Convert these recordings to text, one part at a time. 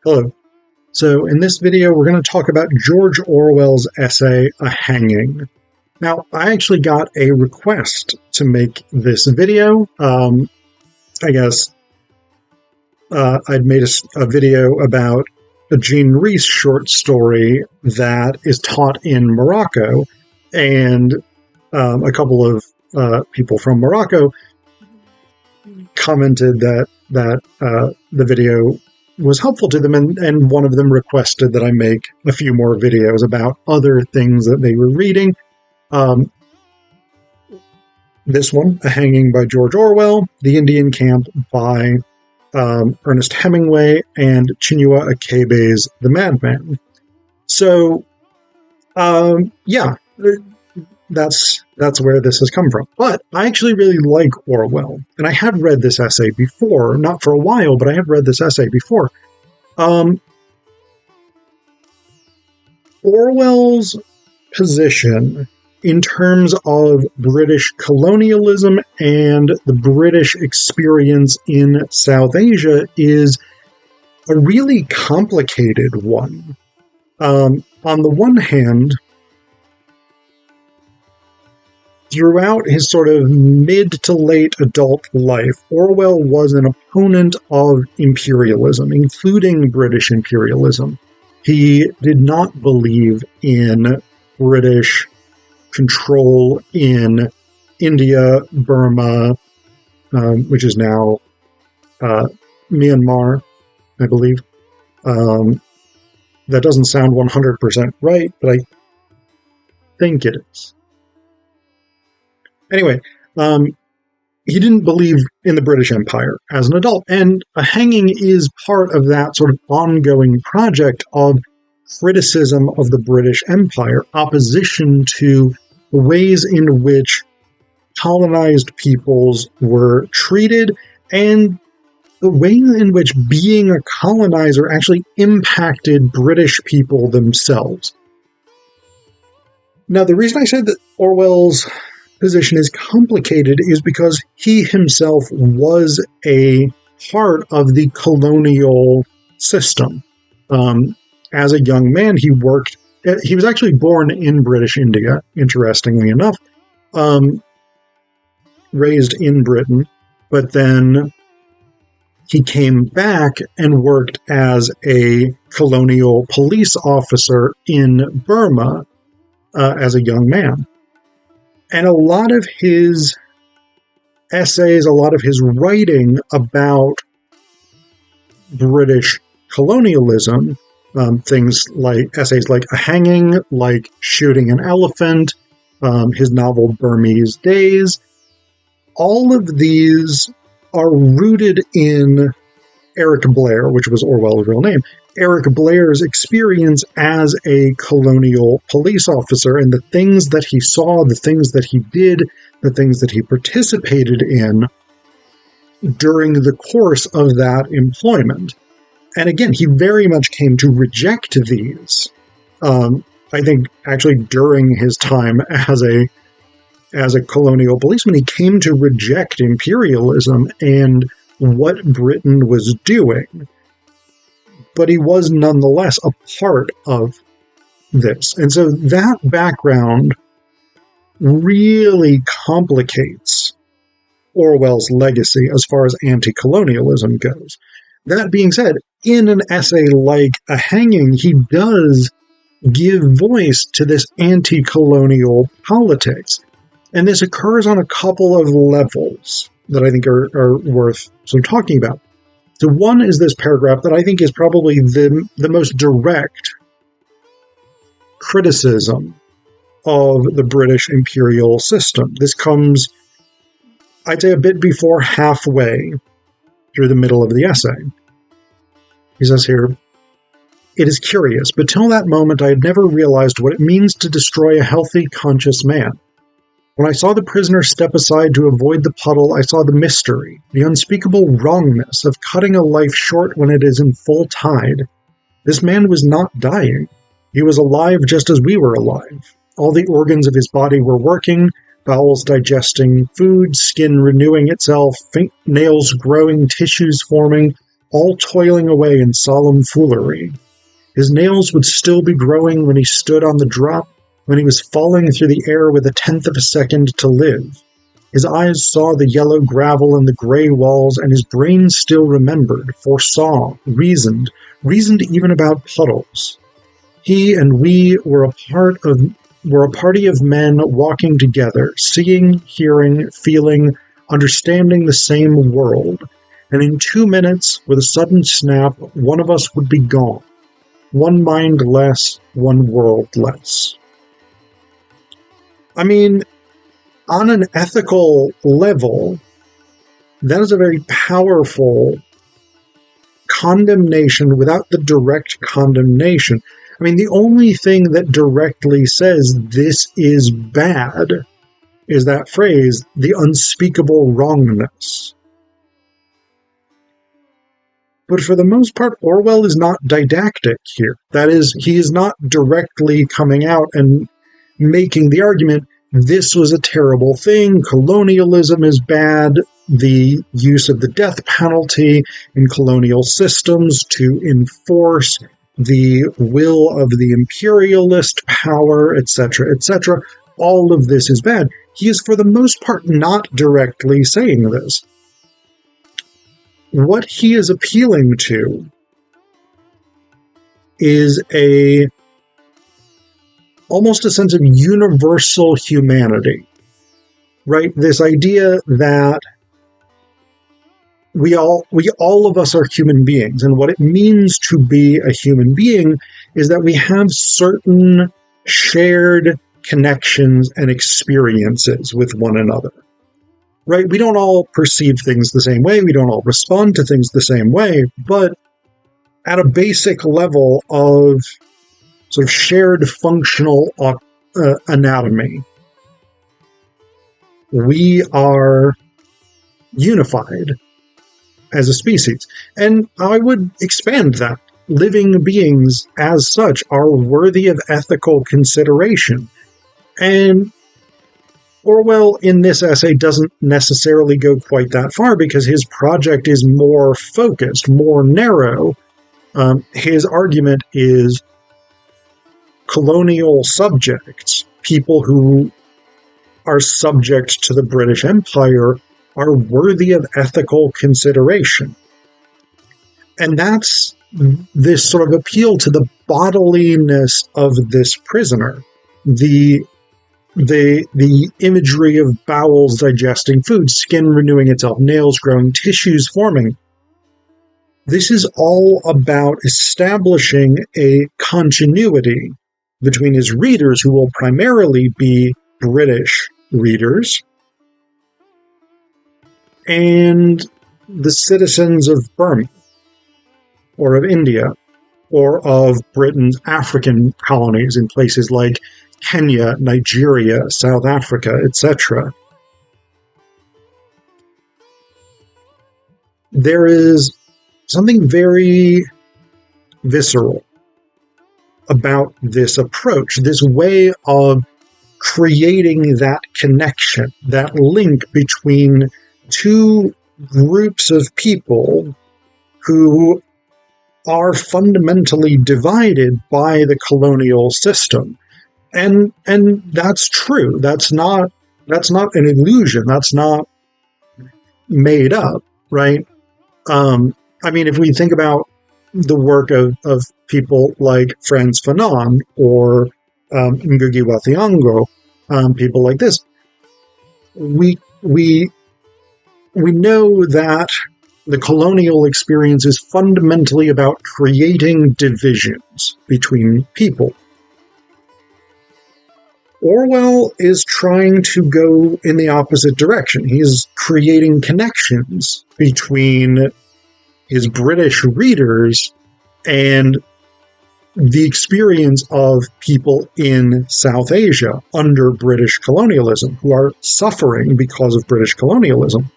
Hello. So in this video, we're going to talk about George Orwell's essay, A Hanging. Now, I actually got a request to make this video. I guess I'd made a video about a Jean Rhys short story that is taught in Morocco, and a couple of people from Morocco commented that the video was helpful to them, and one of them requested that I make a few more videos about other things that they were reading. This one, A Hanging by George Orwell, The Indian Camp by Ernest Hemingway, and Chinua Achebe's The Madman. So, yeah, that's where this has come from. But I actually really like Orwell, and I had read this essay before, not for a while, but I had read this essay before. Orwell's position in terms of British colonialism and the British experience in South Asia is a really complicated one. On the one hand, throughout his sort of mid to late adult life, Orwell was an opponent of imperialism, including British imperialism. He did not believe in British control in India, Burma, which is now Myanmar, I believe. That doesn't sound 100% right, but I think it is. Anyway, he didn't believe in the British Empire as an adult, and A Hanging is part of that sort of ongoing project of criticism of the British Empire, opposition to the ways in which colonized peoples were treated, and the ways in which being a colonizer actually impacted British people themselves. Now, the reason I said that Orwell's position is complicated is because he himself was a part of the colonial system. As a young man, he was actually born in British India, interestingly enough, raised in Britain, but then he came back and worked as a colonial police officer in Burma as a young man. And a lot of his essays, a lot of his writing about British colonialism, things like essays like A Hanging, like Shooting an Elephant, his novel Burmese Days, all of these are rooted in Eric Blair, which was Orwell's real name, Eric Blair's experience as a colonial police officer, and the things that he saw, the things that he did, the things that he participated in during the course of that employment. And again, he very much came to reject these. I think actually during his time as a colonial policeman, he came to reject imperialism and what Britain was doing. But he was nonetheless a part of this. And so that background really complicates Orwell's legacy as far as anti-colonialism goes. That being said, in an essay like A Hanging, he does give voice to this anti-colonial politics. And this occurs on a couple of levels that I think are worth some talking about. So one is this paragraph that I think is probably the most direct criticism of the British imperial system. This comes, I'd say, a bit before halfway through the middle of the essay. He says here, "It is curious, but till that moment I had never realized what it means to destroy a healthy, conscious man. When I saw the prisoner step aside to avoid the puddle, I saw the mystery, the unspeakable wrongness of cutting a life short when it is in full tide. This man was not dying. He was alive just as we were alive. All the organs of his body were working, bowels digesting food, skin renewing itself, nails growing, tissues forming, all toiling away in solemn foolery. His nails would still be growing when he stood on the drop, when he was falling through the air with a tenth of a second to live. His eyes saw the yellow gravel and the gray walls, and his brain still remembered, foresaw, reasoned even about puddles. He and we were a party of men walking together, seeing, hearing, feeling, understanding the same world. And in 2 minutes, with a sudden snap, one of us would be gone. One mind less, one world less. I mean, on an ethical level, that is a very powerful condemnation without the direct condemnation. I mean, the only thing that directly says this is bad is that phrase, the unspeakable wrongness. But for the most part, Orwell is not didactic here. That is, he is not directly coming out and making the argument, this was a terrible thing, colonialism is bad, the use of the death penalty in colonial systems to enforce the will of the imperialist power, etc., etc., all of this is bad. He is, for the most part, not directly saying this. What he is appealing to is almost a sense of universal humanity, right? This idea that we all of us are human beings, and what it means to be a human being is that we have certain shared connections and experiences with one another, right? We don't all perceive things the same way, we don't all respond to things the same way, but at a basic level of sort of shared functional anatomy, we are unified as a species. And I would expand that. Living beings, as such, are worthy of ethical consideration. And Orwell, in this essay, doesn't necessarily go quite that far because his project is more focused, more narrow. His argument is colonial subjects, people who are subject to the British Empire, are worthy of ethical consideration. And that's this sort of appeal to the bodiliness of this prisoner, the imagery of bowels digesting food, skin renewing itself, nails growing, tissues forming. This is all about establishing a continuity between his readers, who will primarily be British readers, and the citizens of Burma, or of India, or of Britain's African colonies in places like Kenya, Nigeria, South Africa, etc. There is something very visceral about this approach, this way of creating that connection, that link between two groups of people who are fundamentally divided by the colonial system. And that's true. That's not an illusion. That's not made up, right? I mean, if we think about the work of people like Frantz Fanon or Ngugi wa Thiong'o, people like this, we know that the colonial experience is fundamentally about creating divisions between people. Orwell is trying to go in the opposite direction. He's creating connections between his British readers and the experience of people in South Asia under British colonialism, who are suffering because of British colonialism.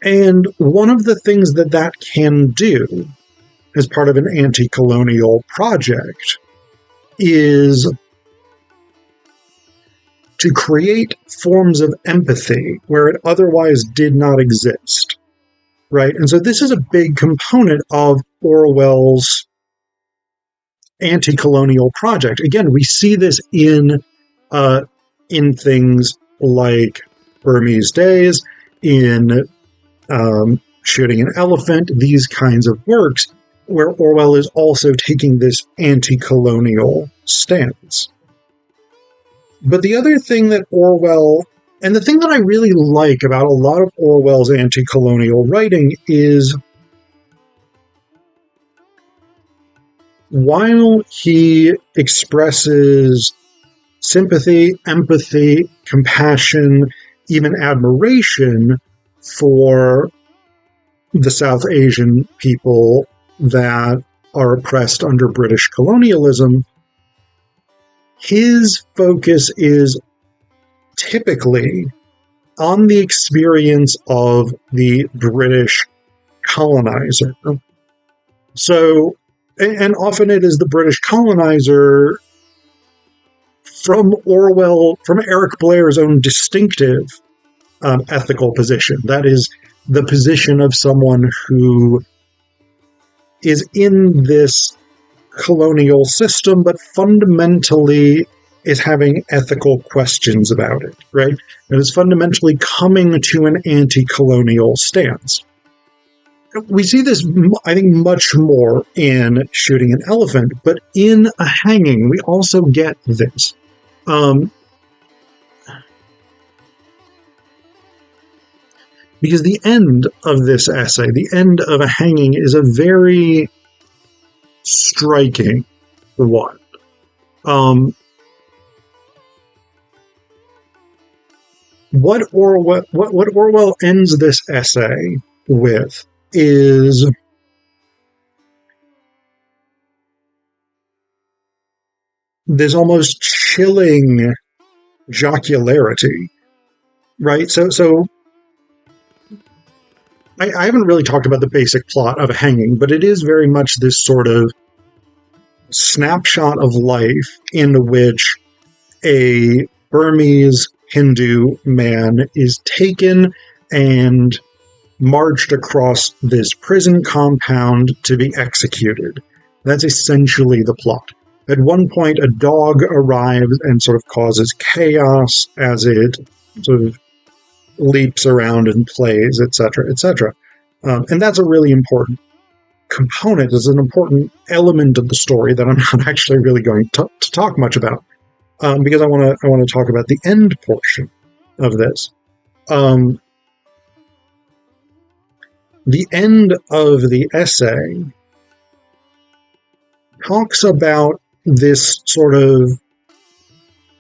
And one of the things that can do as part of an anti-colonial project is to create forms of empathy where it otherwise did not exist, right? And so this is a big component of Orwell's anti-colonial project. Again, we see this in things like Burmese Days, in Shooting an Elephant, these kinds of works, where Orwell is also taking this anti-colonial stance. But the other thing that Orwell, and the thing that I really like about a lot of Orwell's anti-colonial writing is while he expresses sympathy, empathy, compassion, even admiration for the South Asian people that are oppressed under British colonialism, his focus is typically on the experience of the British colonizer. So, and often it is the British colonizer from Eric Blair's own distinctive ethical position. That is the position of someone who is in this colonial system, but fundamentally is having ethical questions about it, right? And is fundamentally coming to an anti-colonial stance. We see this, I think, much more in Shooting an Elephant, but in A Hanging, we also get this. Because the end of this essay, the end of A Hanging, is a very striking one. What Orwell ends this essay with is this almost chilling jocularity, right? So I haven't really talked about the basic plot of A Hanging, but it is very much this sort of snapshot of life in which a Burmese Hindu man is taken and marched across this prison compound to be executed. That's essentially the plot. At one point, a dog arrives and sort of causes chaos as it sort of leaps around and plays, etc., etc. And that's a really important component, is an important element of the story that I'm not actually really going to talk much about, because I want to talk about the end portion of this. The end of the essay talks about this sort of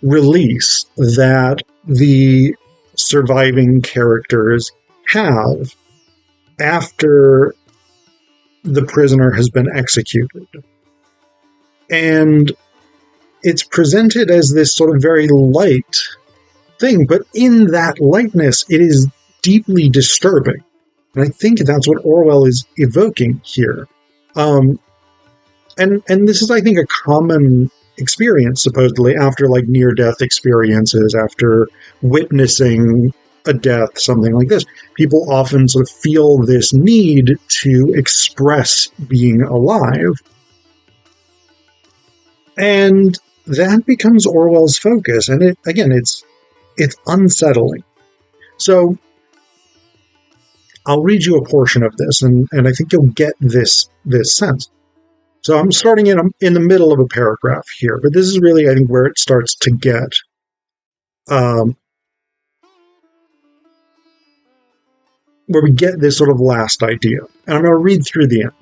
release that the surviving characters have after the prisoner has been executed. And it's presented as this sort of very light thing, but in that lightness, it is deeply disturbing. And I think that's what Orwell is evoking here. And this is, I think, a common experience, supposedly, after like near-death experiences, after witnessing a death, something like this. People often sort of feel this need to express being alive. And that becomes Orwell's focus. And it's unsettling. So I'll read you a portion of this, and I think you'll get this sense. So I'm starting in the middle of a paragraph here, but this is really, I think, where it starts to get where we get this sort of last idea. And I'm going to read through the end.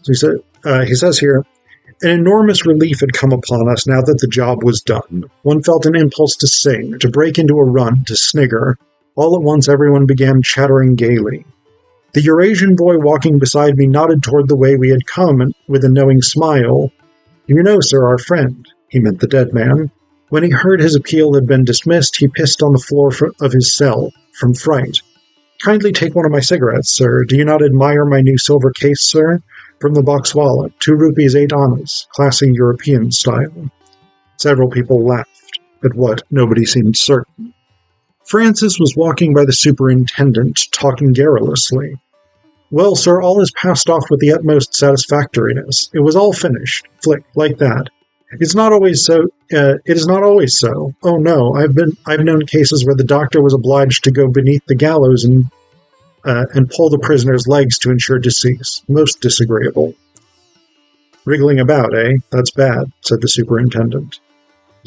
So he says here, an enormous relief had come upon us now that the job was done. One felt an impulse to sing, to break into a run, to snigger. All at once everyone began chattering gaily. The Eurasian boy walking beside me nodded toward the way we had come, and with a knowing smile, "You know, sir, our friend," he meant the dead man. When he heard his appeal had been dismissed, he pissed on the floor of his cell, from fright. "Kindly take one of my cigarettes, sir. Do you not admire my new silver case, sir? From the Boxwala, 2 rupees 8 annas, classy European style." Several people laughed. at what nobody seemed certain. Francis was walking by the superintendent, talking garrulously. Well, sir, all is passed off with the utmost satisfactoriness. It was all finished. Flick, like that. It is not always so. Oh no, I've known cases where the doctor was obliged to go beneath the gallows and pull the prisoner's legs to ensure decease. Most disagreeable. Wriggling about, eh? That's bad, said the superintendent.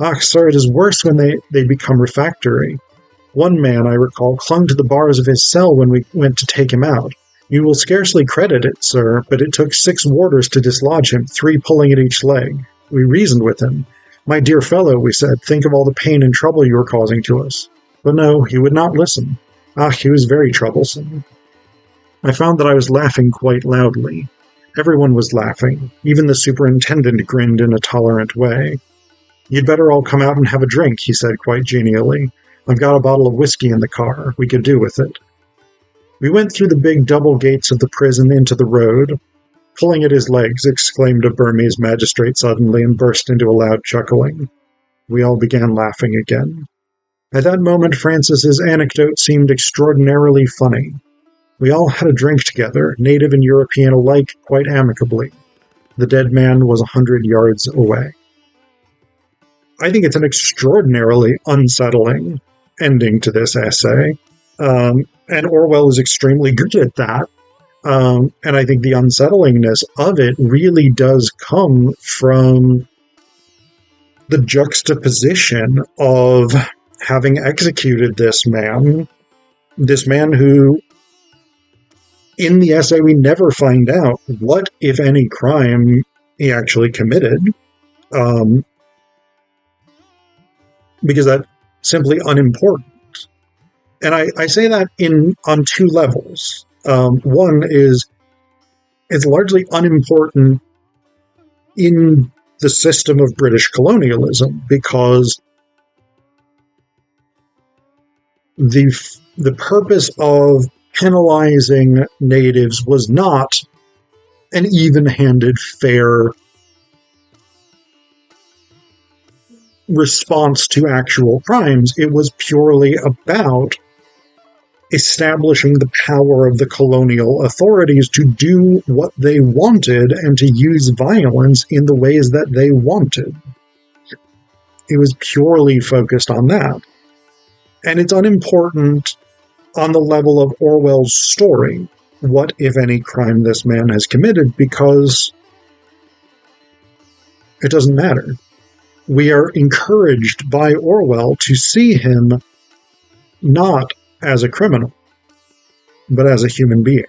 Ah, sir, it is worse when they become refractory. One man, I recall, clung to the bars of his cell when we went to take him out. You will scarcely credit it, sir, but it took 6 warders to dislodge him, 3 pulling at each leg. We reasoned with him. My dear fellow, we said, think of all the pain and trouble you are causing to us. But no, he would not listen. Ah, he was very troublesome. I found that I was laughing quite loudly. Everyone was laughing. Even the superintendent grinned in a tolerant way. You'd better all come out and have a drink, he said quite genially. I've got a bottle of whiskey in the car. We could do with it. We went through the big double gates of the prison into the road. Pulling at his legs, exclaimed a Burmese magistrate suddenly and burst into a loud chuckling. We all began laughing again. At that moment, Francis's anecdote seemed extraordinarily funny. We all had a drink together, native and European alike, quite amicably. The dead man was 100 yards away. I think it's an extraordinarily unsettling ending to this essay, and Orwell is extremely good at that. And I think the unsettlingness of it really does come from the juxtaposition of having executed this man who, in the essay, we never find out what, if any, crime he actually committed, because that's simply unimportant. And I say that on 2 levels. One is it's largely unimportant in the system of British colonialism because the purpose of penalizing natives was not an even-handed, fair response to actual crimes. It was purely about establishing the power of the colonial authorities to do what they wanted and to use violence in the ways that they wanted. It was purely focused on that. And it's unimportant on the level of Orwell's story, what, if any, crime this man has committed, because it doesn't matter. We are encouraged by Orwell to see him not as a criminal, but as a human being.